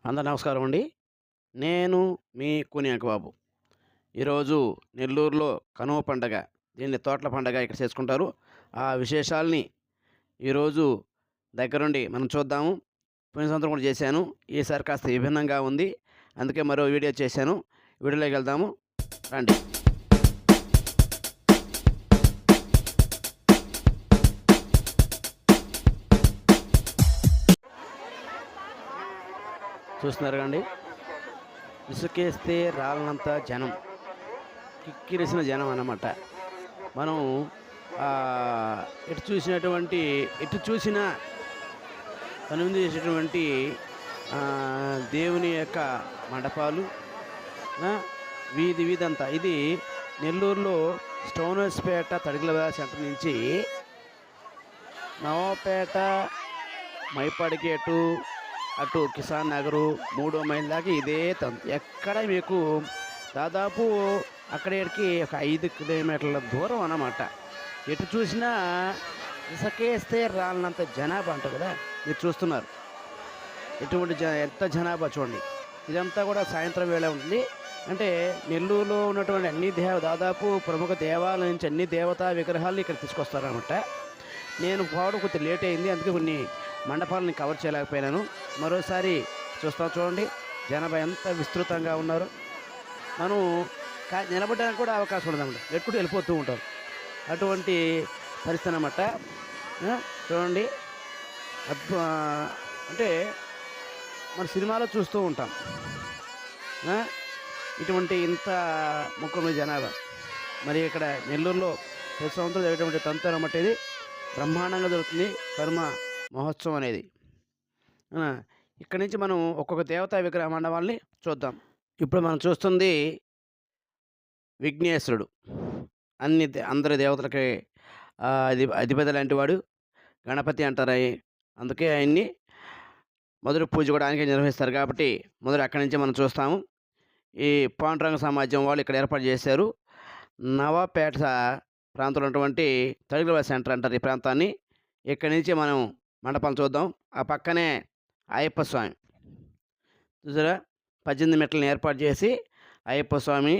అందరు నమస్కారం అండి. నేను మీ కూనియాక బాబు. ఈరోజు నెల్లూరులో కనుమ పండగ, దీన్ని తోటల పండగ ఇక్కడ చేసుకుంటారు. ఆ విశేషాల్ని ఈరోజు దగ్గరుండి మనం చూద్దాము. పోయిన సంవత్సరం కూడా చేశాను. ఈసారి కాస్త విభిన్నంగా ఉంది. అందుకే మరో వీడియో చేశాను. వీడియోలోకి వెళ్దాము రండి. చూస్తున్నారు కండి, ఇసుకేస్తే రాలనంత జనం, కిక్కిరిసిన జనం అన్నమాట. మనం ఎటు చూసినా కనువిందు చేసేటువంటి దేవుని యొక్క మండపాలు, వీధి వీధంతా. ఇది నెల్లూరులో స్టోనర్స్పేట తడిగల సెంటర్ నుంచి నవాపేట, మైపాడికి అటు కిసాన్ నగరు 3వ మైల్ దాకా ఇదే తంతు. ఎక్కడ మీకు దాదాపు అక్కడికి ఒక 5 కిలోమీటర్ల దూరం అన్నమాట. ఎటు చూసినా ఇసుకేస్తే రాలనంత జనాభా అంటారు కదా, మీరు చూస్తున్నారు. ఎటువంటి ఎంత జనాభా చూడండి. ఇదంతా కూడా సాయంత్రం వేళ ఉంటుంది. అంటే నెల్లూరులో ఉన్నటువంటి దాదాపు ప్రముఖ దేవాలయం నుంచి అన్ని దేవతా విగ్రహాలను ఇక్కడ తీసుకొస్తారన్నమాట. నేను పోవడం కొద్దిగా లేట్ అయింది, అందుకే కొన్ని మండపాలని కవర్ చేయలేకపోయినాను. మరోసారి చూస్తాం చూడండి, జనాభా ఎంత విస్తృతంగా ఉన్నారు. మనం నిలబడడానికి కూడా అవకాశం ఉండదన్నమాట, ఎప్పుడు వెళ్ళిపోతూ ఉంటారు. అటువంటి పరిస్థితి అన్నమాట. చూడండి, అంటే మన సినిమాలో చూస్తూ ఉంటాం ఇటువంటి ఇంత ముఖ్యమైన జనాభా. మరి ఇక్కడ నెల్లూరులో ప్రతి సంవత్సరం జరిగేటువంటి తంతు అన్నమాట. ఇది బ్రహ్మాండంగా జరుగుతుంది కనుమ మహోత్సవం అనేది. ఇక్కడి నుంచి మనం ఒక్కొక్క దేవతా విగ్రహ మండపాలని చూద్దాం. ఇప్పుడు మనం చూస్తుంది విఘ్నేశ్వరుడు. అందరి దేవతలకి అధిపతి లాంటి వాడు, గణపతి అంటారు. అందుకే ఆయన్ని మొదటి పూజ కూడా ఆయనకే నిర్వహిస్తారు. కాబట్టి మొదటి అక్కడి నుంచి మనం చూస్తాము. ఈ పాండురంగ సమాజం వాళ్ళు ఇక్కడ ఏర్పాటు చేశారు. నవాపేట ప్రాంతంలో ఉన్నటువంటి తడిగల సెంటర్ అంటారు ఈ ప్రాంతాన్ని. ఇక్కడి నుంచి మనం మండపాలు చూద్దాం. ఆ పక్కనే అయ్యప్ప స్వామి చూసారా, 18 మెట్లను ఏర్పాటు చేసి అయ్యప్ప స్వామిని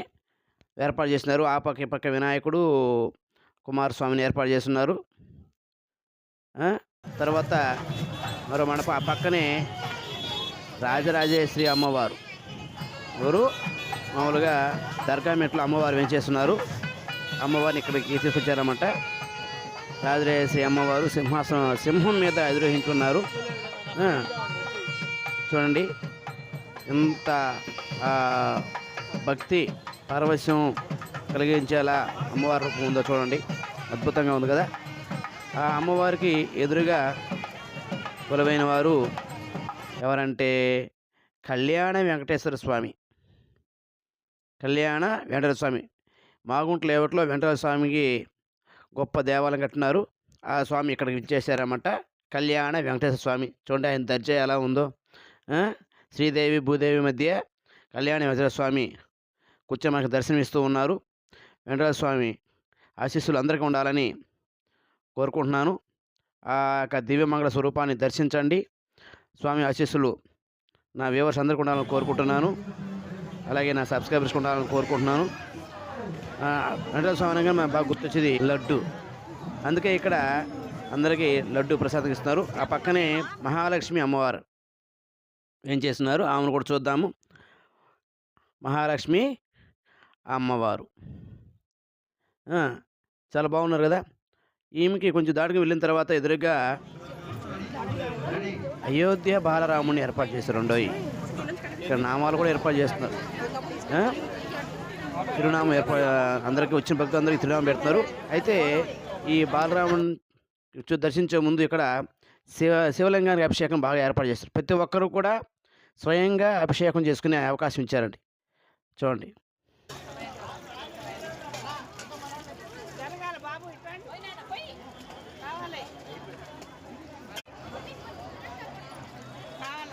ఏర్పాటు చేస్తున్నారు. ఆ పక్క ఈ పక్క వినాయకుడు, కుమారస్వామిని ఏర్పాటు చేస్తున్నారు. తర్వాత మరో మండపం, ఆ పక్కనే రాజరాజేశ్వరి అమ్మవారు, ఎవరు మామూలుగా దర్గా మెట్లు అమ్మవారు వెంచేస్తున్నారు. అమ్మవారిని ఇక్కడికి తీసుకొచ్చారన్నమాట. రాజరాజేశ్వరి అమ్మవారు సింహం మీద అధిరోహించున్నారు. చూడండి ఎంత భక్తి పారవశ్యం కలిగించేలా అమ్మవారి రూపం ఉందో చూడండి, అద్భుతంగా ఉంది కదా. ఆ అమ్మవారికి ఎదురుగా కొలువైన వారు ఎవరంటే కళ్యాణ వెంకటేశ్వర స్వామి. మాగుంట లేవట్లో వెంకటేశ్వర స్వామికి గొప్ప దేవాలయం కట్టినారు. ఆ స్వామి ఇక్కడికి ఇచ్చేసారన్నమాట. కళ్యాణ వెంకటేశ్వర స్వామి చూడండి, ఆయన దర్జా ఎలా ఉందో. శ్రీదేవి భూదేవి మధ్య కళ్యాణ వెంకటేశ్వర స్వామి కూర్చొని మనకు దర్శనమిస్తూ ఉన్నారు. వెంకటేశ్వర స్వామి ఆశీస్సులు అందరికీ ఉండాలని కోరుకుంటున్నాను. ఆ యొక్క దివ్యమంగళ స్వరూపాన్ని దర్శించండి. స్వామి ఆశీస్సులు నా వ్యూవర్స్ అందరికీ ఉండాలని కోరుకుంటున్నాను. అలాగే నా సబ్స్క్రైబర్స్ ఉండాలని కోరుకుంటున్నాను. వెంకటేశ్వర స్వామి అనగా మనకు బాగా గుర్తొచ్చేది లడ్డు. అందుకే ఇక్కడ అందరికీ లడ్డు ప్రసాదం ఇస్తున్నారు. ఆ పక్కనే మహాలక్ష్మి అమ్మవారు ఏం చేస్తున్నారు, ఆమెను కూడా చూద్దాము. మహాలక్ష్మి అమ్మవారు చాలా బాగున్నారు కదా. ఈమెకి కొంచెం దాటికి వెళ్ళిన తర్వాత ఎదురుగా అయోధ్య బాలరాముని ఏర్పాటు చేశారు. రెండోవి ఇక్కడ నామాలు కూడా ఏర్పాటు చేస్తున్నారు. తిరునామం అందరికీ వచ్చిన భక్తులందరికీ తిరునామం పెడుతున్నారు. అయితే ఈ బాలరాముని దర్శించే ముందు ఇక్కడ శివలింగానికి అభిషేకం బాగా ఏర్పాటు చేస్తారు. ప్రతి ఒక్కరూ కూడా స్వయంగా అభిషేకం చేసుకునే అవకాశం ఇచ్చారండి. చూడండి,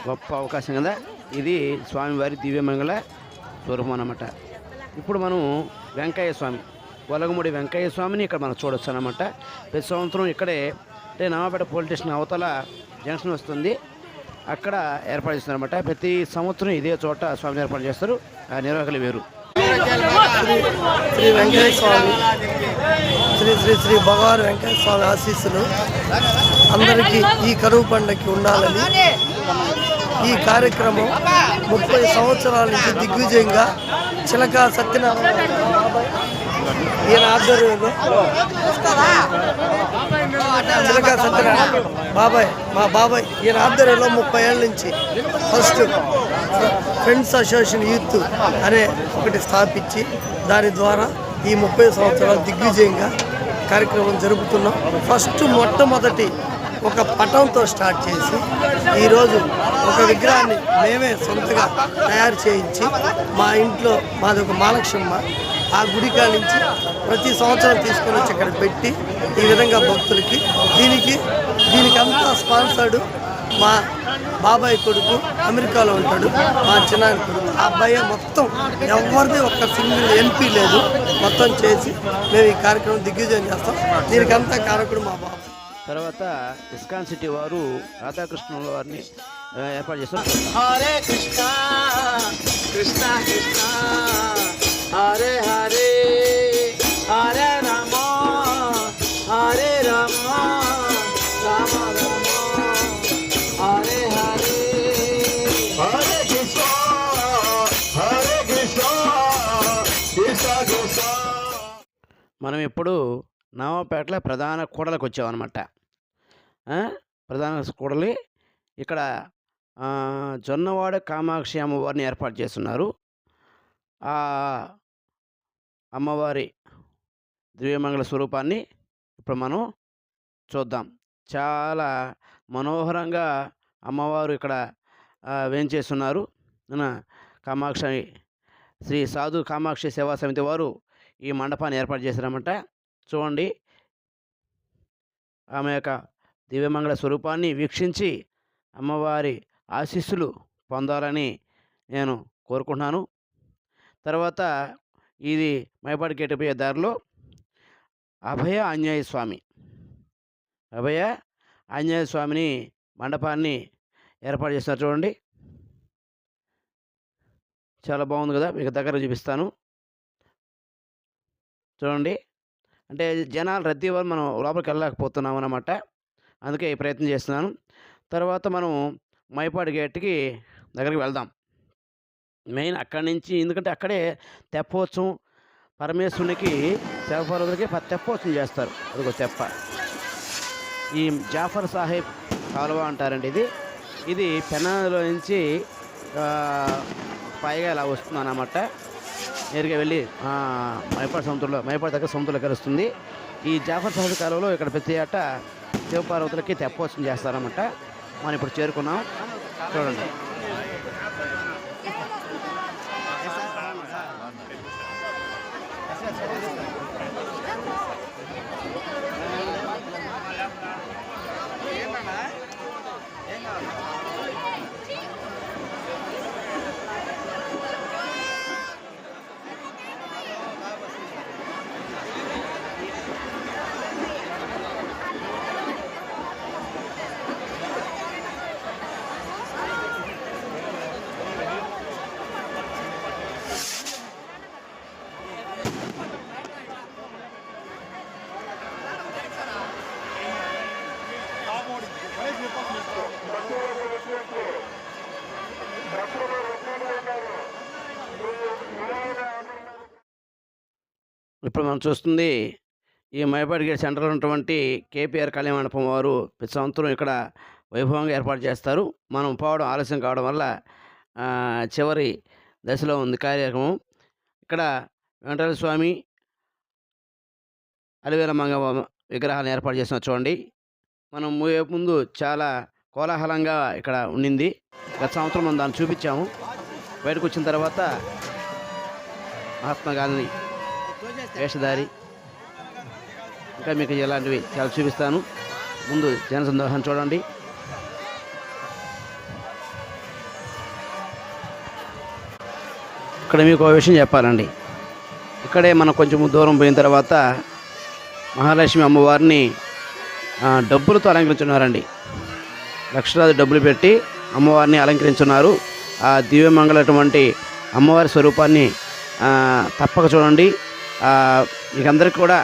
గొప్ప అవకాశం కదా ఇది. స్వామివారి దివ్యమంగళ స్వరూపం అన్నమాట. ఇప్పుడు మనం వెంకయ్య స్వామి, వలగముడి వెంకయ్య స్వామిని ఇక్కడ మనం చూడొచ్చు అన్నమాట. ప్రతి సంవత్సరం ఇక్కడే అంటే నవాపేట పోలీస్ స్టేషన్ అవతల జంక్షన్ వస్తుంది. అక్కడ ఏర్పాటు చేస్తున్నారన్నమాట. ప్రతి సంవత్సరం ఇదే చోట స్వామిని ఏర్పాటు చేస్తారు. ఆ నిర్వాహకులు వేరు. శ్రీ వెంకటేశ్వర స్వామి శ్రీ శ్రీ శ్రీ భగవాన్ వెంకటేశ్వర స్వామి ఆశీస్సులు అందరికీ ఈ కరువు పండుగకి ఉండాలని ఈ కార్యక్రమం 30 సంవత్సరాల నుంచి దిగ్విజయంగా చిలక సత్యనారాయణ ఈయన ఆధ్వర్యంలో చిలక సత్యనారాయణ మా బాబాయ్ ఈయన ఆధ్వర్యంలో 30 ఏళ్ళ నుంచి ఫస్ట్ ఫ్రెండ్స్ అసోసియేషన్ యూత్ అనే ఒకటి స్థాపించి దాని ద్వారా ఈ 30 సంవత్సరాలు దిగ్విజయంగా కార్యక్రమం జరుపుతున్నాం. ఫస్ట్ మొట్టమొదటి ఒక పటంతో స్టార్ట్ చేసి ఈరోజు ఒక విగ్రహాన్ని మేమే సొంతగా తయారు చేయించి మా ఇంట్లో మాది ఒక మహాలక్ష్మమ్మ ఆ గుడికా నుంచి ప్రతి సంవత్సరం తీసుకొని వచ్చి ఇక్కడ పెట్టి ఈ విధంగా భక్తులకి దీనికంతా స్పాన్సర్డు మా బాబాయ్ కొడుకు అమెరికాలో ఉంటాడు, మా చిన్నాయన కొడుకు. ఆ అబ్బాయి మొత్తం ఎవరిది ఒక్క సింగిల్ ఎంపీ లేదు, మొత్తం చేసి మేము ఈ కార్యక్రమం దిగ్విజయం చేస్తాం. దీనికంతా కారకుడు మా బాబాయ్. తర్వాత ఇస్కాన్ సిటీ వారు రాధాకృష్ణుల వారిని ఏర్పాటు చేస్తారు. హరే కృష్ణ కృష్ణ కృష్ణ హరే హరే హరే రామ హరే రామ రామ రామ హరే హరే హరే కృష్ణ హరే కృష్ణ కృష్ణ కృష్ణ. మనం ఇప్పుడు నవాపేటలో ప్రధాన కూడలకు వచ్చామన్నమాట. ప్రధాన కూడలి ఇక్కడ జొన్నవాడ కామాక్షి అమ్మవారిని ఏర్పాటు చేస్తున్నారు. ఆ అమ్మవారి దివ్యమంగళ స్వరూపాన్ని ఇప్పుడు మనం చూద్దాం. చాలా మనోహరంగా అమ్మవారు ఇక్కడ వేంచేస్తున్నారు. కామాక్షి శ్రీ సాధు కామాక్షి సేవా సమితి వారు ఈ మండపాన్ని ఏర్పాటు చేశారన్నమాట. చూడండి, ఆమె యొక్క దివ్యమంగళ స్వరూపాన్ని వీక్షించి అమ్మవారి ఆశీస్సులు పొందాలని నేను కోరుకుంటున్నాను. తర్వాత ఇది మైపాడు గేటు పోయే దారిలో అభయ ఆంజనేయ స్వామిని మండపాన్ని ఏర్పాటు చేస్తున్నారు. చూడండి, చాలా బాగుంది కదా, మీకు దగ్గర చూపిస్తాను. చూడండి, అంటే జనాలు రద్దీ వల్ల మనం లోపలికి వెళ్ళలేకపోతున్నాం అన్నమాట. అందుకే ఈ ప్రయత్నం చేస్తున్నాను. తర్వాత మనం మైపాడు గేట్కి దగ్గరికి వెళ్దాం. మెయిన్ అక్కడి నుంచి, ఎందుకంటే అక్కడే తెప్పోత్సవం, పరమేశ్వరునికి శివపార్వతులకి తెప్పోత్సవం చేస్తారు. అదిగో తెప్ప. ఈ జాఫర్ సాహెబ్ కాలువ అంటారండి. ఇది పెనాలో నుంచి పైగా ఇలా వస్తుంది అన్నమాట. నేరుగా వెళ్ళి మైపాడు దగ్గర సముద్రంలో కలుస్తుంది. ఈ జాఫర్ సాహెబ్ కాలువలో ఇక్కడ ప్రతి ఏట శివపార్వతులకి తెప్పోత్సవం చేస్తారన్నమాట. మనం ఇప్పుడు చేరుకున్నాం. చూడండి, ఇప్పుడు మనం చూస్తుంది ఈ మైపాడు గేట్ సెంటర్లో ఉన్నటువంటి కేపీఆర్ కళ్యాణ మండపం వారు ప్రతి సంవత్సరం ఇక్కడ వైభవంగా ఏర్పాటు చేస్తారు. మనం పోవడం ఆలస్యం కావడం వల్ల చివరి దశలో ఉంది కార్యక్రమం. ఇక్కడ వెంకటేశ్వర స్వామి, అలివేల మంగమ్మ విగ్రహాలను ఏర్పాటు చేసిన చూడండి. మనం ముందు చాలా కోలాహలంగా ఇక్కడ ఉండింది. గత సంవత్సరం మనం దాన్ని చూపించాము. బయటకు వచ్చిన తర్వాత మహాత్మా గాంధీ వేషధారి, ఇంకా మీకు ఇలాంటివి చాలా చూపిస్తాను. ముందు జనసందోహం చూడండి. ఇక్కడ మీకు ఒక విషయం చెప్పాలండి. ఇక్కడే మనం కొంచెం దూరం పోయిన తర్వాత మహాలక్ష్మి అమ్మవారిని డబ్బులతో అలంకరించున్నారండి. లక్షలాది డబ్బులు పెట్టి అమ్మవారిని అలంకరించున్నారు. ఆ దివ్యమంగళటువంటి అమ్మవారి స్వరూపాన్ని తప్పక చూడండి. మీకందరికీ కూడా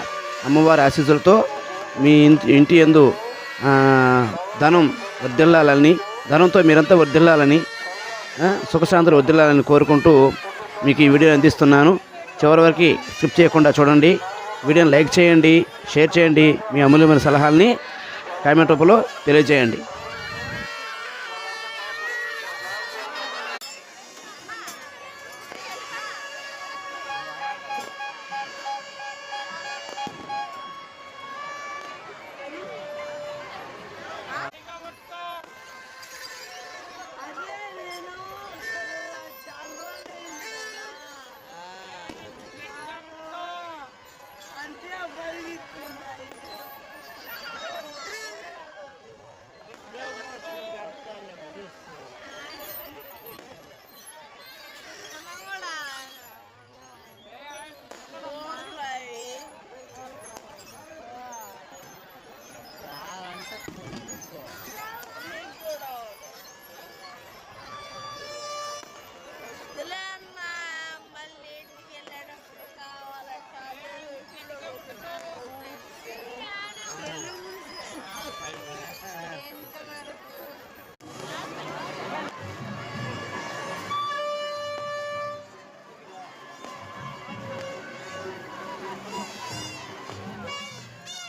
అమ్మవారి ఆశీస్సులతో మీ ఇంటి యందు ధనం వర్ధిల్లాలని, ధనంతో మీరంతా వర్ధిల్లాలని, సుఖశాంతులు వర్ధిల్లాలని కోరుకుంటూ మీకు ఈ వీడియోని అందిస్తున్నాను. చివరి వరకు స్కిప్ చేయకుండా చూడండి. వీడియోని లైక్ చేయండి, షేర్ చేయండి, మీ అమూల్యమైన సలహాలని కామెంట్ రూపంలో తెలియజేయండి.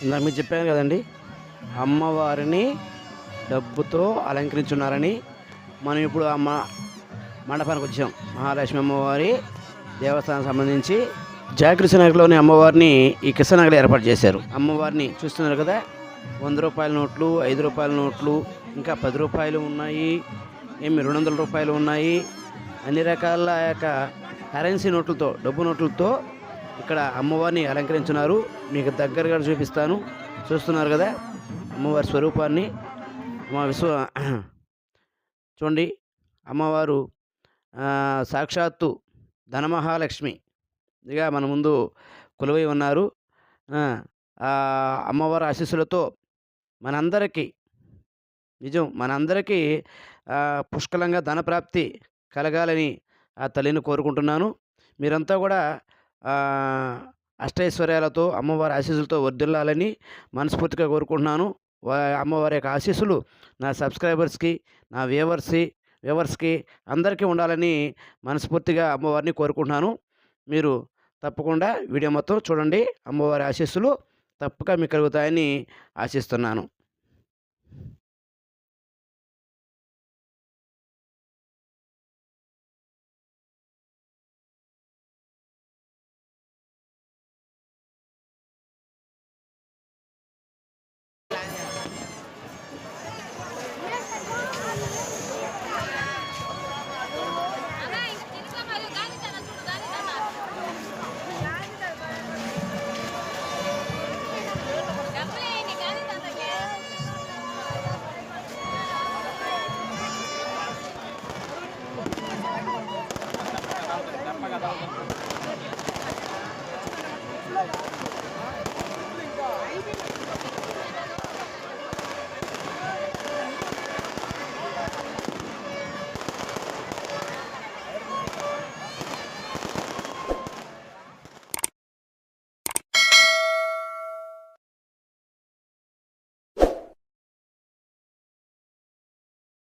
ఇందాక మీరు చెప్పాను కదండి, అమ్మవారిని డబ్బుతో అలంకరించున్నారని. మనం ఇప్పుడు మండపానికి వచ్చాం. మహాలక్ష్మి అమ్మవారి దేవస్థానం సంబంధించి జాకృష్ణనగర్లోని అమ్మవారిని ఈ కృష్ణనగర్లో ఏర్పాటు చేశారు. అమ్మవారిని చూస్తున్నారు కదా, 100 రూపాయల నోట్లు, 5 రూపాయల నోట్లు, ఇంకా 10 రూపాయలు ఉన్నాయి, 200 రూపాయలు ఉన్నాయి. అన్ని రకాల యొక్క కరెన్సీ నోట్లతో, డబ్బు నోట్లతో ఇక్కడ అమ్మవారిని అలంకరించున్నారు. మీకు దగ్గరగా చూపిస్తాను. చూస్తున్నారు కదా అమ్మవారి స్వరూపాన్ని. చూడండి, అమ్మవారు సాక్షాత్తు ధనమహాలక్ష్మిగా మన ముందు కొలువై ఉన్నారు. అమ్మవారి ఆశీస్సులతో మనందరికీ పుష్కలంగా ధనప్రాప్తి కలగాలని ఆ తల్లిని కోరుకుంటున్నాను. మీరంతా కూడా అష్టైశ్వర్యాలతో అమ్మవారి ఆశీస్సులతో వర్ధిల్లాలని మనస్ఫూర్తిగా కోరుకుంటున్నాను. అమ్మవారి యొక్క ఆశీస్సులు నా సబ్స్క్రైబర్స్కి, నా వ్యూవర్స్కి అందరికీ ఉండాలని మనస్ఫూర్తిగా అమ్మవారిని కోరుకుంటున్నాను. మీరు తప్పకుండా వీడియో మొత్తం చూడండి. అమ్మవారి ఆశీస్సులు తప్పక మీకు కలుగుతాయని ఆశిస్తున్నాను.